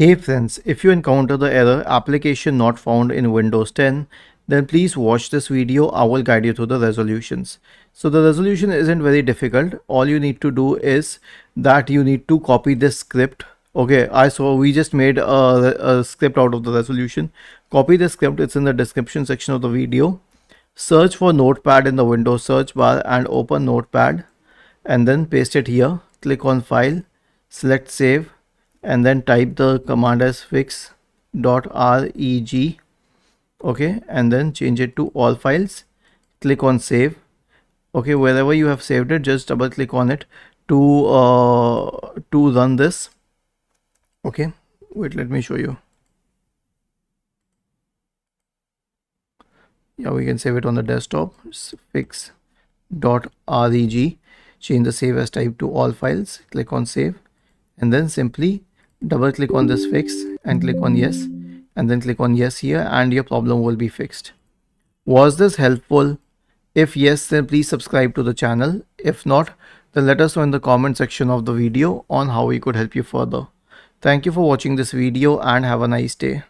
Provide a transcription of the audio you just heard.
Hey friends, if you encounter the error application not found in Windows 10, then please watch this video. I will guide you through the resolutions. So the resolution isn't very difficult. All you need to do is that you need to copy this script. Okay, I saw we just made a script out of the resolution. Copy the script, it's in the description section of the video. Search for Notepad in the Windows search bar and open Notepad and then paste it here. Click on File, select Save, and then type the command as fix.reg. okay, and then change it to all files. Click on Save. Okay, wherever you have saved it, just double click on it to run this. Okay, wait, let me show you. Yeah, we can save it on the desktop. Fix.reg. Change the save as type to all files. Click on Save, and then simply double click on this fix and click on yes, and then click on yes here, and your problem will be fixed. Was this helpful? If yes, then please subscribe to the channel. If not, then let us know in the comment section of the video on how we could help you further. Thank you for watching this video and have a nice day.